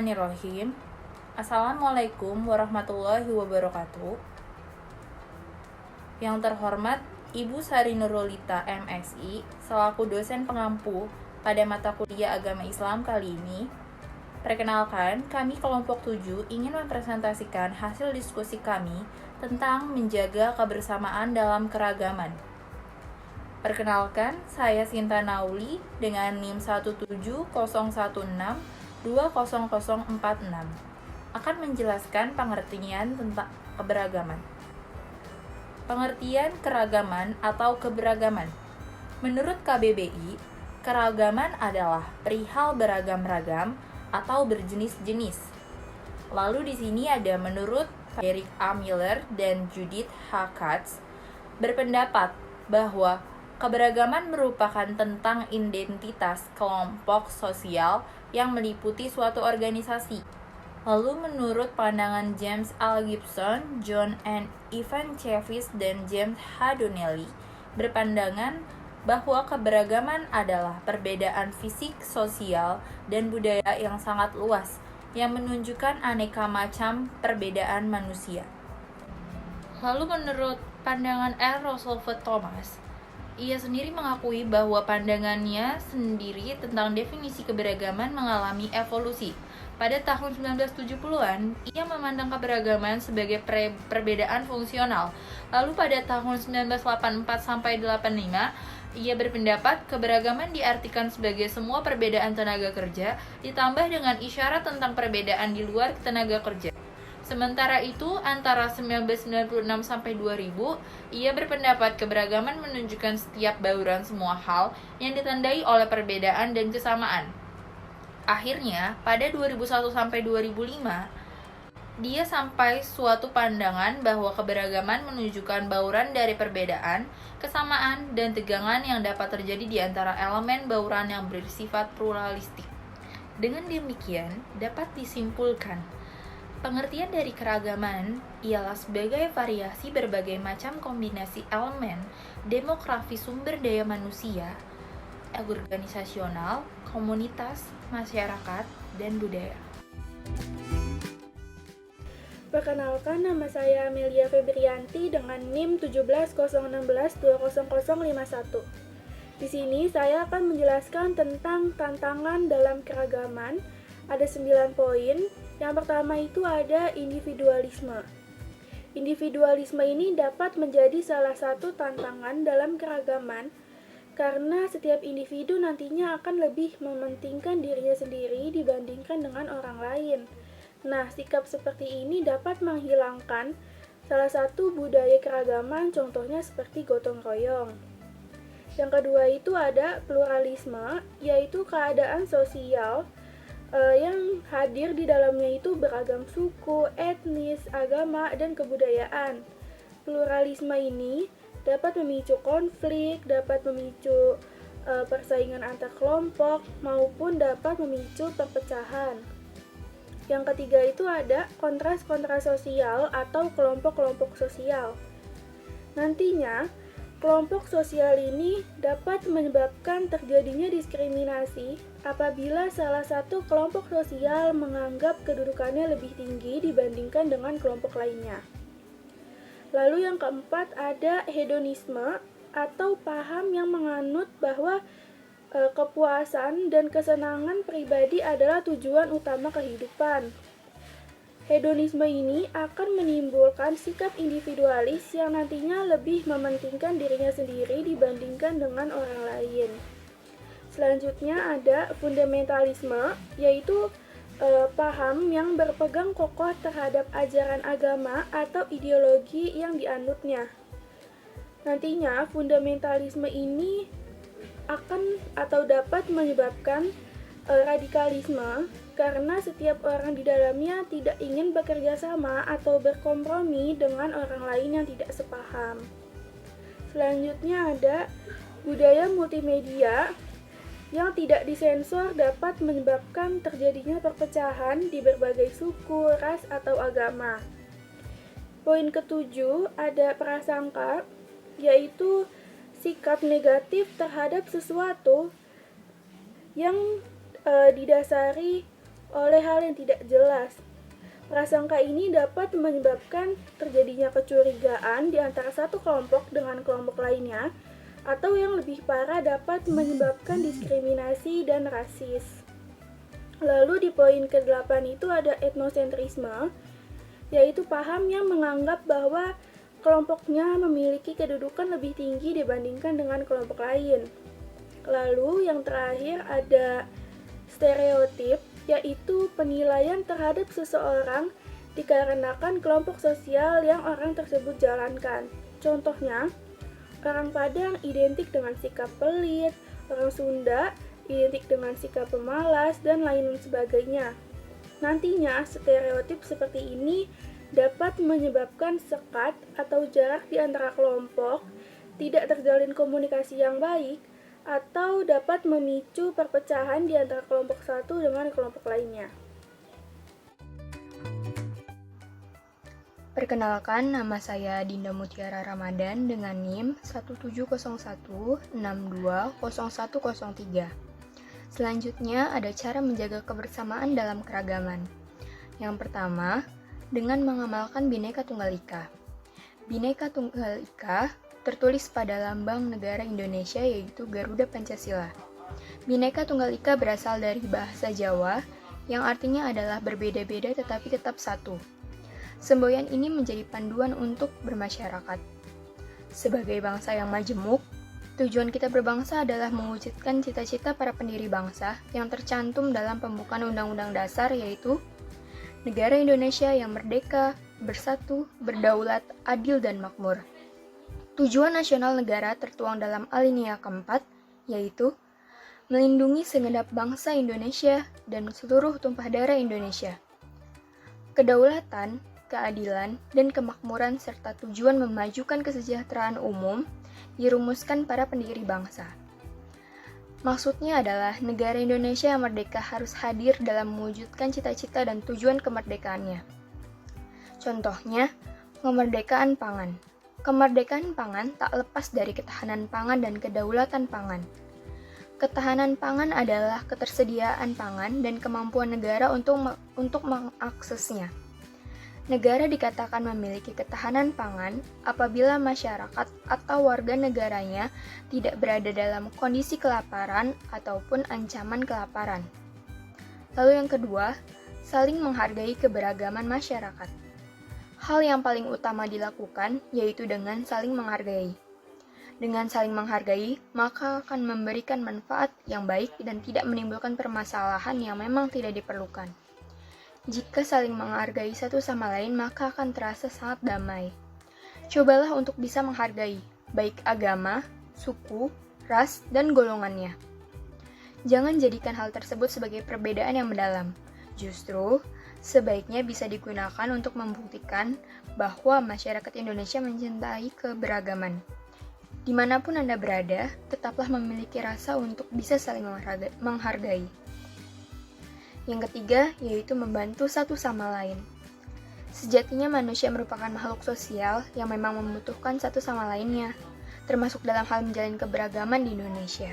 Bismillahirrahmanirrahim. Assalamualaikum warahmatullahi wabarakatuh. Yang terhormat Ibu Sari Nurulita MSI selaku dosen pengampu pada mata kuliah agama Islam kali ini. Perkenalkan, kami kelompok 7 ingin mempresentasikan hasil diskusi kami tentang menjaga kebersamaan dalam keragaman. Perkenalkan, saya Sinta Nauli dengan NIM 17016200046 akan menjelaskan pengertian tentang keberagaman. Pengertian keragaman atau keberagaman. Menurut KBBI, keragaman adalah perihal beragam-ragam atau berjenis-jenis. Lalu di sini ada menurut Eric A. Miller dan Judith H. Katz berpendapat bahwa keberagaman merupakan tentang identitas kelompok sosial yang meliputi suatu organisasi. Lalu menurut pandangan James L. Gibson, John N. Ivancevic, dan James H. Donnelly berpandangan bahwa keberagaman adalah perbedaan fisik, sosial, dan budaya yang sangat luas yang menunjukkan aneka macam perbedaan manusia. Lalu menurut pandangan L. Roosevelt Thomas, ia sendiri mengakui bahwa pandangannya sendiri tentang definisi keberagaman mengalami evolusi. Pada tahun 1970-an, ia memandang keberagaman sebagai perbedaan fungsional. Lalu pada tahun 1984-85, ia berpendapat keberagaman diartikan sebagai semua perbedaan tenaga kerja ditambah dengan isyarat tentang perbedaan di luar tenaga kerja. Sementara itu, antara 1996 sampai 2000, ia berpendapat keberagaman menunjukkan setiap bauran semua hal yang ditandai oleh perbedaan dan kesamaan. Akhirnya, pada 2001 sampai 2005, dia sampai suatu pandangan bahwa keberagaman menunjukkan bauran dari perbedaan, kesamaan, dan tegangan yang dapat terjadi di antara elemen bauran yang bersifat pluralistik. Dengan demikian, dapat disimpulkan pengertian dari keragaman ialah sebagai variasi berbagai macam kombinasi elemen, demografi sumber daya manusia, organisasional, komunitas, masyarakat, dan budaya. Perkenalkan, nama saya Amelia Febrianti dengan NIM 17016200051. Di sini saya akan menjelaskan tentang tantangan dalam keragaman. Ada 9 poin. Yang pertama itu ada individualisme. Individualisme ini dapat menjadi salah satu tantangan dalam keragaman karena setiap individu nantinya akan lebih mementingkan dirinya sendiri dibandingkan dengan orang lain. Nah, sikap seperti ini dapat menghilangkan salah satu budaya keragaman, contohnya seperti gotong royong. Yang kedua itu ada pluralisme, yaitu keadaan sosial yang hadir di dalamnya itu beragam suku, etnis, agama, dan kebudayaan. Pluralisme ini dapat memicu konflik, dapat memicu persaingan antar kelompok, maupun dapat memicu perpecahan. Yang ketiga itu ada kontras-kontras sosial atau kelompok-kelompok sosial. Nantinya, kelompok sosial ini dapat menyebabkan terjadinya diskriminasi apabila salah satu kelompok sosial menganggap kedudukannya lebih tinggi dibandingkan dengan kelompok lainnya. Lalu yang keempat ada hedonisme atau paham yang menganut bahwa kepuasan dan kesenangan pribadi adalah tujuan utama kehidupan. Hedonisme ini akan menimbulkan sikap individualis yang nantinya lebih mementingkan dirinya sendiri dibandingkan dengan orang lain. Selanjutnya ada fundamentalisme, yaitu paham yang berpegang kokoh terhadap ajaran agama atau ideologi yang dianutnya. Nantinya fundamentalisme ini akan atau dapat menyebabkan radikalisme karena setiap orang di dalamnya tidak ingin bekerja sama atau berkompromi dengan orang lain yang tidak sepaham. Selanjutnya ada budaya multimedia yang tidak disensor dapat menyebabkan terjadinya perpecahan di berbagai suku, ras, atau agama. Poin ketujuh ada prasangka, yaitu sikap negatif terhadap sesuatu yang didasari oleh hal yang tidak jelas. Prasangka ini dapat menyebabkan terjadinya kecurigaan di antara satu kelompok dengan kelompok lainnya, atau yang lebih parah dapat menyebabkan diskriminasi dan rasis. Lalu di poin ke-8 itu ada etnosentrisme, yaitu paham yang menganggap bahwa kelompoknya memiliki kedudukan lebih tinggi dibandingkan dengan kelompok lain. Lalu yang terakhir ada stereotip, yaitu penilaian terhadap seseorang dikarenakan kelompok sosial yang orang tersebut jalankan. Contohnya, orang Padang identik dengan sikap pelit, orang Sunda identik dengan sikap pemalas, dan lain sebagainya. Nantinya, stereotip seperti ini dapat menyebabkan sekat atau jarak di antara kelompok, tidak terjalin komunikasi yang baik, atau dapat memicu perpecahan di antara kelompok satu dengan kelompok lainnya. Perkenalkan, nama saya Dinda Mutiara Ramadan dengan NIM 1701620103. Selanjutnya ada cara menjaga kebersamaan dalam keragaman. Yang pertama, dengan mengamalkan Bhinneka Tunggal Ika. Bhinneka Tunggal Ika tertulis pada lambang negara Indonesia yaitu Garuda Pancasila. Bhinneka Tunggal Ika berasal dari bahasa Jawa yang artinya adalah berbeda-beda tetapi tetap satu. Semboyan ini menjadi panduan untuk bermasyarakat. Sebagai bangsa yang majemuk, tujuan kita berbangsa adalah mewujudkan cita-cita para pendiri bangsa yang tercantum dalam pembukaan Undang-Undang Dasar yaitu negara Indonesia yang merdeka, bersatu, berdaulat, adil, dan makmur. Tujuan nasional negara tertuang dalam alinea keempat, yaitu melindungi segenap bangsa Indonesia dan seluruh tumpah darah Indonesia. Kedaulatan, keadilan, dan kemakmuran serta tujuan memajukan kesejahteraan umum dirumuskan para pendiri bangsa. Maksudnya adalah negara Indonesia yang merdeka harus hadir dalam mewujudkan cita-cita dan tujuan kemerdekaannya. Contohnya, kemerdekaan pangan. Kemerdekaan pangan tak lepas dari ketahanan pangan dan kedaulatan pangan. Ketahanan pangan adalah ketersediaan pangan dan kemampuan negara untuk mengaksesnya. Negara dikatakan memiliki ketahanan pangan apabila masyarakat atau warga negaranya tidak berada dalam kondisi kelaparan ataupun ancaman kelaparan. Lalu yang kedua, saling menghargai keberagaman masyarakat. Hal yang paling utama dilakukan yaitu dengan saling menghargai. Dengan saling menghargai, maka akan memberikan manfaat yang baik dan tidak menimbulkan permasalahan yang memang tidak diperlukan. Jika saling menghargai satu sama lain, maka akan terasa sangat damai. Cobalah untuk bisa menghargai, baik agama, suku, ras, dan golongannya. Jangan jadikan hal tersebut sebagai perbedaan yang mendalam. Justru, sebaiknya bisa digunakan untuk membuktikan bahwa masyarakat Indonesia mencintai keberagaman. Dimanapun Anda berada, tetaplah memiliki rasa untuk bisa saling menghargai. Yang ketiga, yaitu membantu satu sama lain. Sejatinya manusia merupakan makhluk sosial yang memang membutuhkan satu sama lainnya, termasuk dalam hal menjalin keberagaman di Indonesia.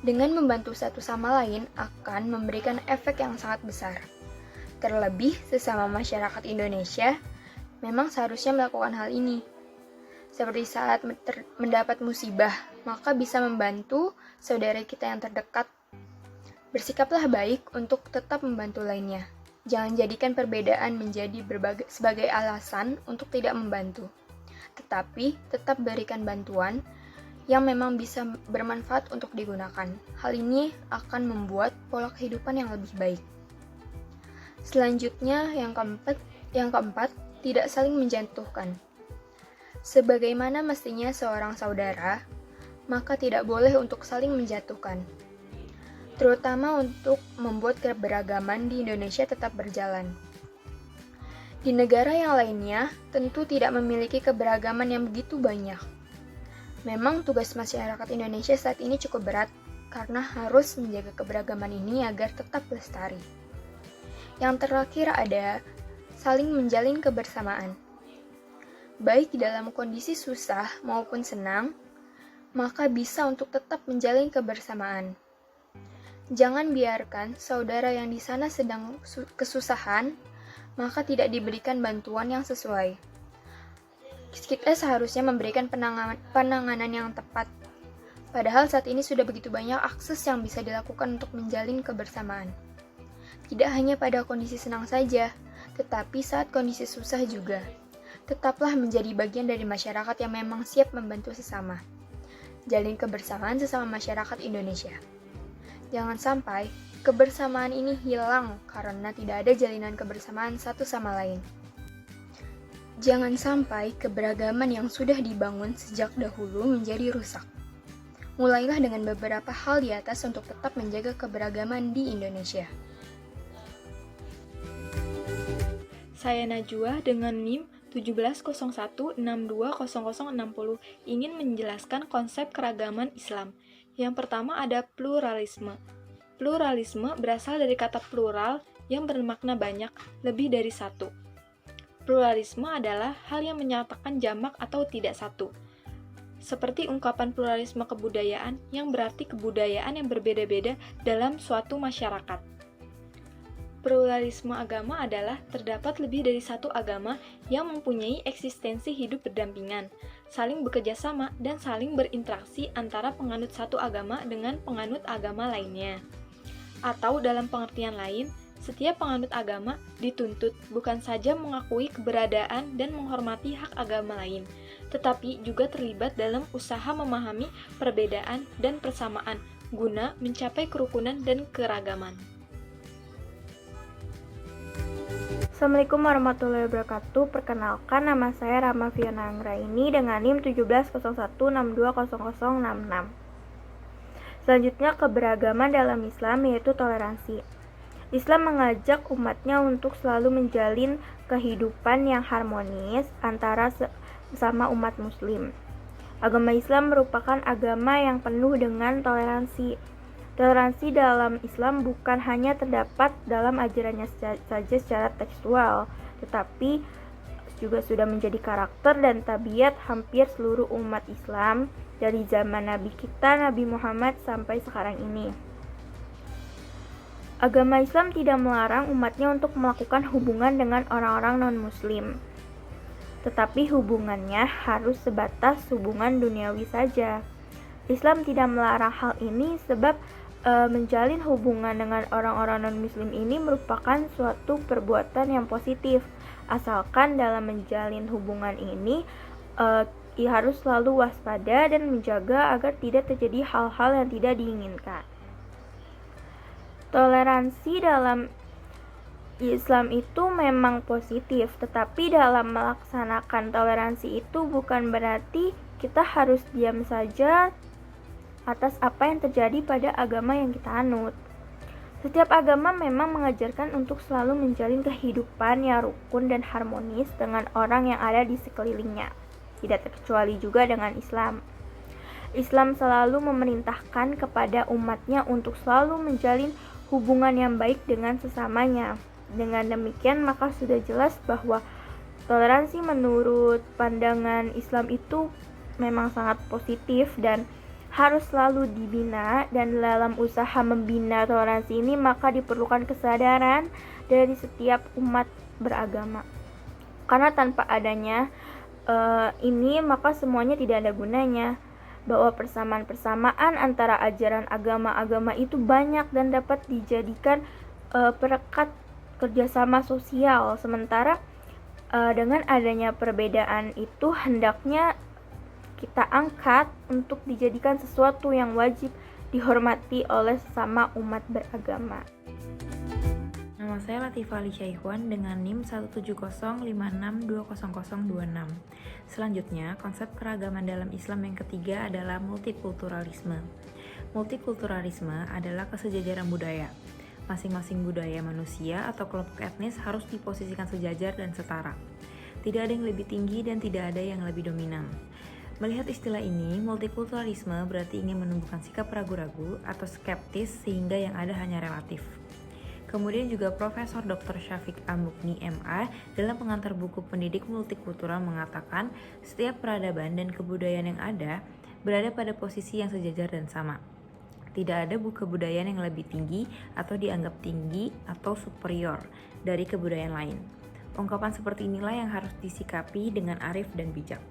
Dengan membantu satu sama lain akan memberikan efek yang sangat besar. Terlebih, sesama masyarakat Indonesia memang seharusnya melakukan hal ini. Seperti saat mendapat musibah, maka bisa membantu saudara kita yang terdekat. Bersikaplah baik untuk tetap membantu lainnya. Jangan jadikan perbedaan menjadi sebagai alasan untuk tidak membantu. Tetapi, tetap berikan bantuan yang memang bisa bermanfaat untuk digunakan. Hal ini akan membuat pola kehidupan yang lebih baik. Selanjutnya, yang keempat, tidak saling menjatuhkan. Sebagaimana mestinya seorang saudara, maka tidak boleh untuk saling menjatuhkan. Terutama untuk membuat keberagaman di Indonesia tetap berjalan. Di negara yang lainnya, tentu tidak memiliki keberagaman yang begitu banyak. Memang tugas masyarakat Indonesia saat ini cukup berat, karena harus menjaga keberagaman ini agar tetap lestari. Yang terakhir ada saling menjalin kebersamaan. Baik dalam kondisi susah maupun senang, maka bisa untuk tetap menjalin kebersamaan. Jangan biarkan saudara yang di sana sedang kesusahan, maka tidak diberikan bantuan yang sesuai. Kita seharusnya memberikan penanganan yang tepat. Padahal saat ini sudah begitu banyak akses yang bisa dilakukan untuk menjalin kebersamaan. Tidak hanya pada kondisi senang saja, tetapi saat kondisi susah juga. Tetaplah menjadi bagian dari masyarakat yang memang siap membantu sesama. Jalin kebersamaan sesama masyarakat Indonesia. Jangan sampai kebersamaan ini hilang karena tidak ada jalinan kebersamaan satu sama lain. Jangan sampai keberagaman yang sudah dibangun sejak dahulu menjadi rusak. Mulailah dengan beberapa hal di atas untuk tetap menjaga keberagaman di Indonesia. Saya Najwa dengan NIM 1701620060 ingin menjelaskan konsep keragaman Islam. Yang pertama ada pluralisme. Pluralisme berasal dari kata plural yang bermakna banyak, lebih dari satu. Pluralisme adalah hal yang menyatakan jamak atau tidak satu. Seperti ungkapan pluralisme kebudayaan yang berarti kebudayaan yang berbeda-beda dalam suatu masyarakat. Pluralisme agama adalah terdapat lebih dari satu agama yang mempunyai eksistensi hidup berdampingan, saling bekerja sama, dan saling berinteraksi antara penganut satu agama dengan penganut agama lainnya. Atau dalam pengertian lain, setiap penganut agama dituntut bukan saja mengakui keberadaan dan menghormati hak agama lain, tetapi juga terlibat dalam usaha memahami perbedaan dan persamaan guna mencapai kerukunan dan keragaman. Assalamualaikum warahmatullahi wabarakatuh. Perkenalkan, nama saya Rama Fiona Anggraini dengan NIM 1701620066. Selanjutnya, keberagaman dalam Islam yaitu toleransi. Islam mengajak umatnya untuk selalu menjalin kehidupan yang harmonis antara sesama umat muslim. Agama Islam merupakan agama yang penuh dengan toleransi. Toleransi dalam Islam bukan hanya terdapat dalam ajarannya saja secara tekstual, tetapi juga sudah menjadi karakter dan tabiat hampir seluruh umat Islam dari zaman Nabi kita, Nabi Muhammad, sampai sekarang ini. Agama Islam tidak melarang umatnya untuk melakukan hubungan dengan orang-orang non-muslim, tetapi hubungannya harus sebatas hubungan duniawi saja. Islam tidak melarang hal ini sebab menjalin hubungan dengan orang-orang non-muslim ini merupakan suatu perbuatan yang positif, asalkan dalam menjalin hubungan ini harus selalu waspada dan menjaga agar tidak terjadi hal-hal yang tidak diinginkan. Toleransi dalam Islam itu memang positif, tetapi dalam melaksanakan toleransi itu bukan berarti kita harus diam saja atas apa yang terjadi pada agama yang kita anut. Setiap agama memang mengajarkan untuk selalu menjalin kehidupan yang rukun dan harmonis dengan orang yang ada di sekelilingnya. Tidak terkecuali juga dengan Islam. Islam selalu memerintahkan kepada umatnya untuk selalu menjalin hubungan yang baik dengan sesamanya. Dengan demikian, maka sudah jelas bahwa toleransi menurut pandangan Islam itu memang sangat positif dan harus selalu dibina, dan dalam usaha membina toleransi ini maka diperlukan kesadaran dari setiap umat beragama. Karena tanpa adanya ini maka semuanya tidak ada gunanya. Bahwa persamaan-persamaan antara ajaran agama-agama itu banyak dan dapat dijadikan perekat kerjasama sosial. Sementara dengan adanya perbedaan itu hendaknya kita angkat untuk dijadikan sesuatu yang wajib dihormati oleh sesama umat beragama. Nama saya Latifah Ali Syaikhwan dengan NIM 17056200026. Selanjutnya, konsep keragaman dalam Islam yang ketiga adalah multikulturalisme. Multikulturalisme adalah kesejajaran budaya. Masing-masing budaya manusia atau kelompok etnis harus diposisikan sejajar dan setara. Tidak ada yang lebih tinggi dan tidak ada yang lebih dominan. Melihat istilah ini, multikulturalisme berarti ingin menumbuhkan sikap ragu-ragu atau skeptis sehingga yang ada hanya relatif. Kemudian juga Profesor Dr. Syafiq Amukni MA dalam pengantar buku pendidik multikultural mengatakan setiap peradaban dan kebudayaan yang ada berada pada posisi yang sejajar dan sama. Tidak ada kebudayaan yang lebih tinggi atau dianggap tinggi atau superior dari kebudayaan lain. Ungkapan seperti inilah yang harus disikapi dengan arif dan bijak.